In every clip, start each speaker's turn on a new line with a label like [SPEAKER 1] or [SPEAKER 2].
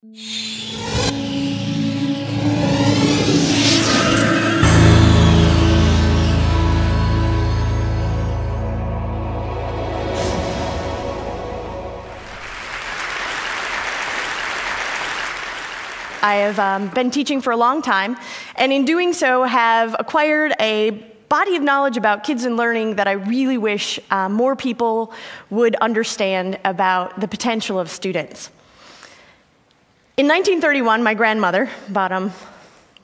[SPEAKER 1] I have been teaching for a long time, and in doing so have acquired a body of knowledge about kids and learning that I really wish more people would understand about the potential of students. In 1931, my grandmother, bottom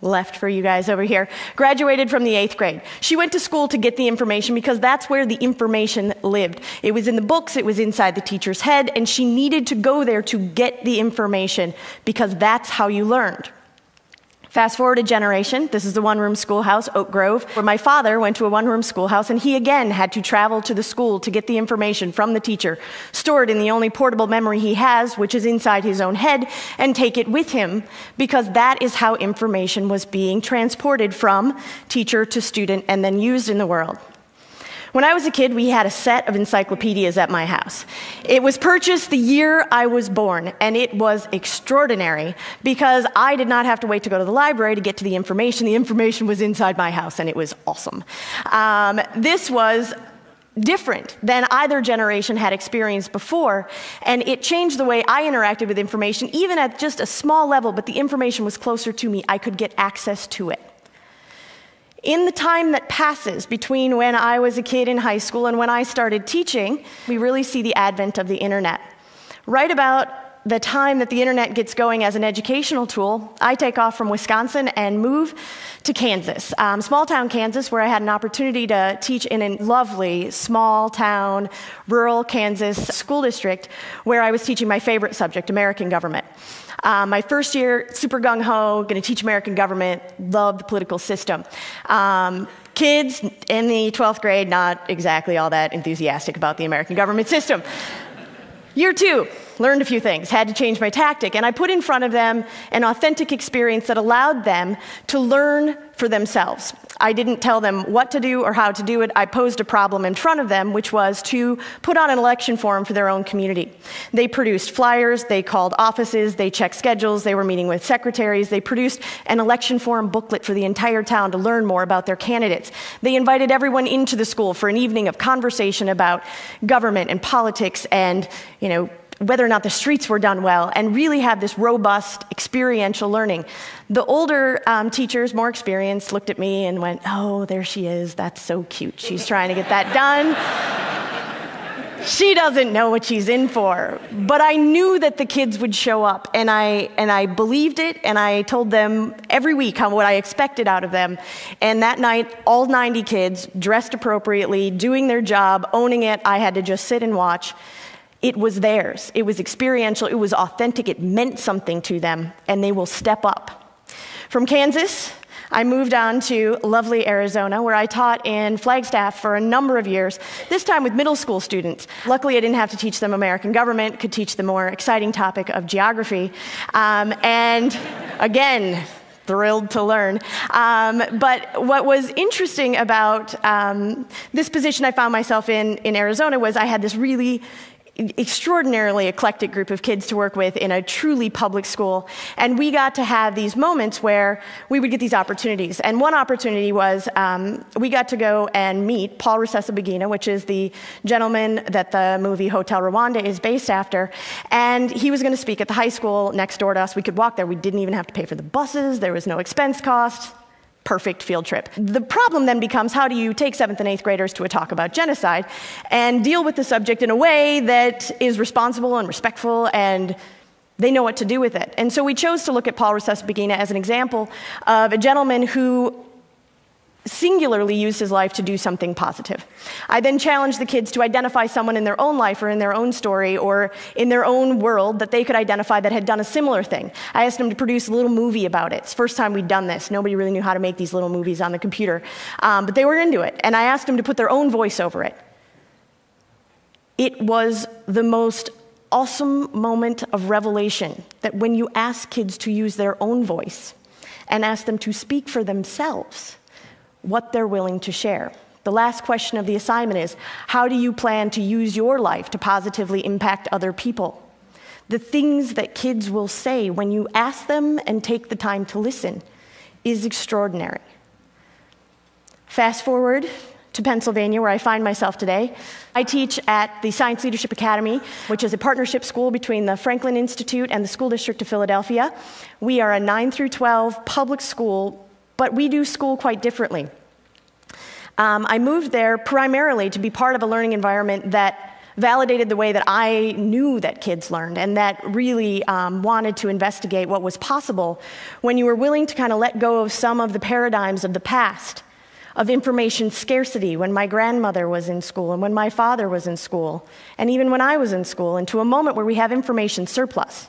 [SPEAKER 1] left for you guys over here, graduated from the 8th grade. She went to school to get the information because that's where the information lived. It was in the books, it was inside the teacher's head, and she needed to go there to get the information because that's how you learned. Fast forward a generation, this is the one-room schoolhouse, Oak Grove, where my father went to a one-room schoolhouse, and he again had to travel to the school to get the information from the teacher, stored in the only portable memory he has, which is inside his own head, and take it with him, because that is how information was being transported from teacher to student and then used in the world. When I was a kid, we had a set of encyclopedias at my house. It was purchased the year I was born, and it was extraordinary because I did not have to wait to go to the library to get to the information. The information was inside my house, and it was awesome. This was different than either generation had experienced before, and it changed the way I interacted with information, even at just a small level, but the information was closer to me. I could get access to it. In the time that passes between when I was a kid in high school and when I started teaching, we really see the advent of the internet. Right about the time that the internet gets going as an educational tool, I take off from Wisconsin and move to Kansas, small-town Kansas, where I had an opportunity to teach in a lovely, small-town, rural Kansas school district where I was teaching my favorite subject, American government. My first year, super gung-ho, going to teach American government, loved the political system. Kids in the 12th grade, not exactly all that enthusiastic about the American government system. Year 2, learned a few things, had to change my tactic, and I put in front of them an authentic experience that allowed them to learn for themselves. I didn't tell them what to do or how to do it. I posed a problem in front of them, which was to put on an election forum for their own community. They produced flyers, they called offices, they checked schedules, they were meeting with secretaries, they produced an election forum booklet for the entire town to learn more about their candidates. They invited everyone into the school for an evening of conversation about government and politics and, whether or not the streets were done well, and really have this robust experiential learning. The older teachers, more experienced, looked at me and went, "Oh, there she is, that's so cute. She's trying to get that done. She doesn't know what she's in for." But I knew that the kids would show up, and I believed it, and I told them every week what I expected out of them. And that night, all 90 kids, dressed appropriately, doing their job, owning it. I had to just sit and watch. It was theirs. It was experiential. It was authentic. It meant something to them, and they will step up. From Kansas, I moved on to lovely Arizona, where I taught in Flagstaff for a number of years, this time with middle school students. Luckily, I didn't have to teach them American government, could teach the more exciting topic of geography. And again, thrilled to learn. But what was interesting about this position I found myself in Arizona was I had this really extraordinarily eclectic group of kids to work with in a truly public school. And we got to have these moments where we would get these opportunities. And one opportunity was we got to go and meet Paul Rusesabagina, which is the gentleman that the movie Hotel Rwanda is based after. And he was going to speak at the high school next door to us. We could walk there. We didn't even have to pay for the buses. There was no expense cost. Perfect field trip. The problem then becomes, how do you take 7th and 8th graders to a talk about genocide and deal with the subject in a way that is responsible and respectful and they know what to do with it? And so we chose to look at Paul Rusesabagina as an example of a gentleman who singularly used his life to do something positive. I then challenged the kids to identify someone in their own life or in their own story or in their own world that they could identify that had done a similar thing. I asked them to produce a little movie about it. It's the first time we'd done this. Nobody really knew how to make these little movies on the computer, but they were into it. And I asked them to put their own voice over it. It was the most awesome moment of revelation that when you ask kids to use their own voice and ask them to speak for themselves, what they're willing to share. The last question of the assignment is, how do you plan to use your life to positively impact other people? the things that kids will say when you ask them and take the time to listen is extraordinary. Fast forward to Pennsylvania, where I find myself today. I teach at the Science Leadership Academy, which is a partnership school between the Franklin Institute and the School District of Philadelphia. We are a 9 through 12 public school, but we do school quite differently. I moved there primarily to be part of a learning environment that validated the way that I knew that kids learned, and that really wanted to investigate what was possible when you were willing to kind of let go of some of the paradigms of the past, of information scarcity when my grandmother was in school and when my father was in school, and even when I was in school, into a moment where we have information surplus.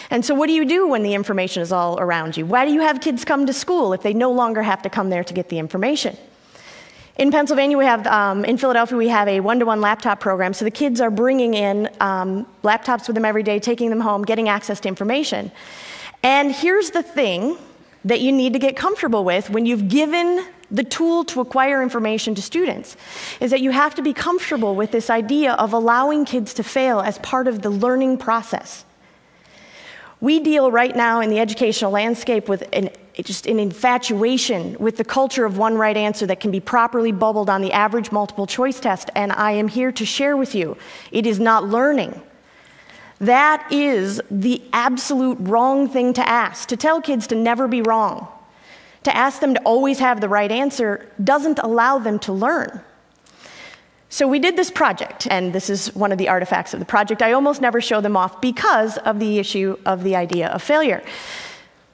[SPEAKER 1] And so what do you do when the information is all around you? Why do you have kids come to school if they no longer have to come there to get the information? In Pennsylvania, in Philadelphia, we have a one-to-one laptop program, so the kids are bringing in laptops with them every day, taking them home, getting access to information. And here's the thing that you need to get comfortable with when you've given the tool to acquire information to students, is that you have to be comfortable with this idea of allowing kids to fail as part of the learning process. We deal right now in the educational landscape with just an infatuation with the culture of one right answer that can be properly bubbled on the average multiple choice test, and I am here to share with you, it is not learning. That is the absolute wrong thing to ask. To tell kids to never be wrong, to ask them to always have the right answer, doesn't allow them to learn. So we did this project, and this is one of the artifacts of the project. I almost never show them off because of the issue of the idea of failure.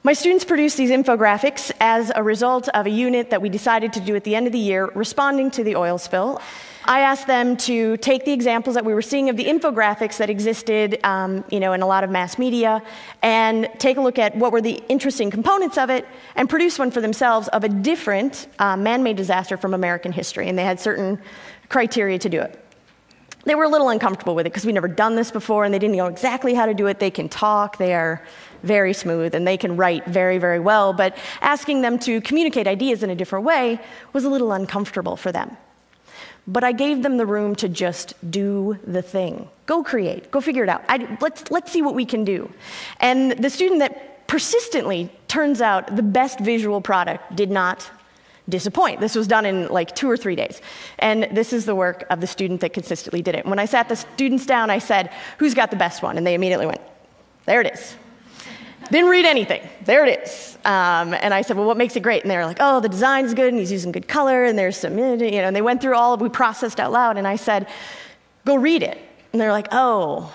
[SPEAKER 1] My students produced these infographics as a result of a unit that we decided to do at the end of the year, responding to the oil spill. I asked them to take the examples that we were seeing of the infographics that existed in a lot of mass media, and take a look at what were the interesting components of it, and produce one for themselves of a different man-made disaster from American history, and they had certain criteria to do it. They were a little uncomfortable with it because we'd never done this before, and they didn't know exactly how to do it. They can talk, they are very smooth, and they can write very, very well, but asking them to communicate ideas in a different way was a little uncomfortable for them. But I gave them the room to just do the thing. Go create, go figure it out. Let's see what we can do. And the student that persistently turns out the best visual product did not disappoint. This was done in like 2 or 3 days. And this is the work of the student that consistently did it. When I sat the students down, I said, "Who's got the best one?" And they immediately went, "There it is." Didn't read anything. There it is. And I said, "Well, what makes it great?" And they were like, "Oh, the design's good, and he's using good color, and there's some, and they went through we processed out loud, and I said, "Go read it." And they're like, "Oh,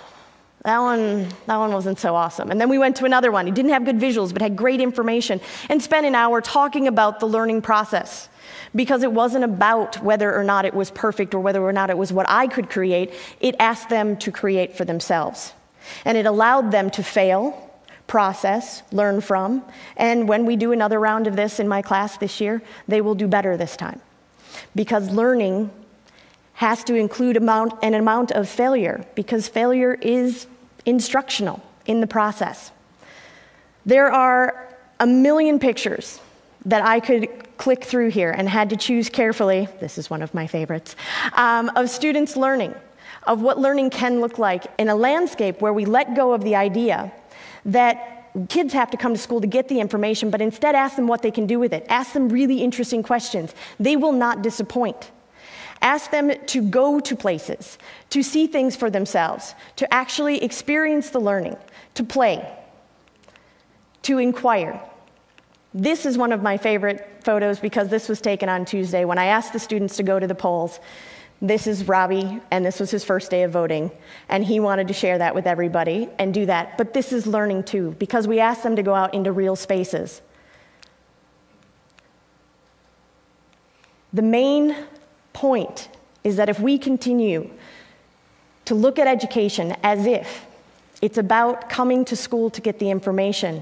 [SPEAKER 1] that one wasn't so awesome." And then we went to another one. He didn't have good visuals, but had great information, and spent an hour talking about the learning process, because it wasn't about whether or not it was perfect or whether or not it was what I could create. It asked them to create for themselves. And it allowed them to fail, process, learn from, and when we do another round of this in my class this year, they will do better this time. Because learning has to include an amount of failure, because failure is instructional in the process. There are a million pictures that I could click through here and had to choose carefully, this is one of my favorites, of students learning, of what learning can look like in a landscape where we let go of the idea that kids have to come to school to get the information, but instead ask them what they can do with it. Ask them really interesting questions. They will not disappoint. Ask them to go to places, to see things for themselves, to actually experience the learning, to play, to inquire. This is one of my favorite photos because this was taken on Tuesday when I asked the students to go to the polls. This is Robbie, and this was his first day of voting, and he wanted to share that with everybody and do that. But this is learning too, because we asked them to go out into real spaces. The main point is that if we continue to look at education as if it's about coming to school to get the information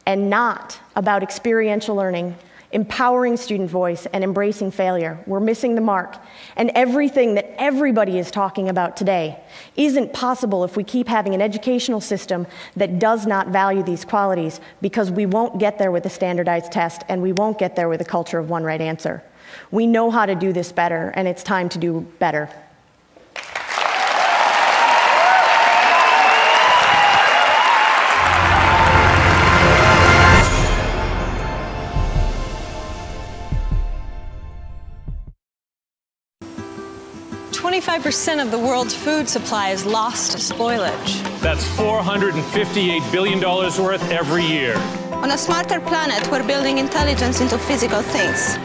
[SPEAKER 1] and not about experiential learning, empowering student voice, and embracing failure, we're missing the mark. And everything that everybody is talking about today isn't possible if we keep having an educational system that does not value these qualities, because we won't get there with a standardized test, and we won't get there with a culture of one right answer. We know how to do this better, and it's time to do better.
[SPEAKER 2] 85% of the world's food supply is lost to spoilage.
[SPEAKER 3] That's $458 billion worth every year.
[SPEAKER 2] On a smarter planet, we're building intelligence into physical things.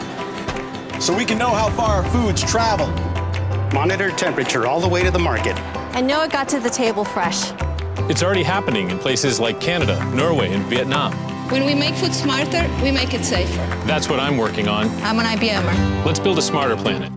[SPEAKER 4] So we can know how far our foods travel.
[SPEAKER 5] Monitor temperature all the way to the market.
[SPEAKER 2] And know it got to the table fresh.
[SPEAKER 3] It's already happening in places like Canada, Norway, and Vietnam.
[SPEAKER 2] When we make food smarter, we make it safer.
[SPEAKER 3] That's what I'm working on.
[SPEAKER 2] I'm an IBMer.
[SPEAKER 3] Let's build a smarter planet.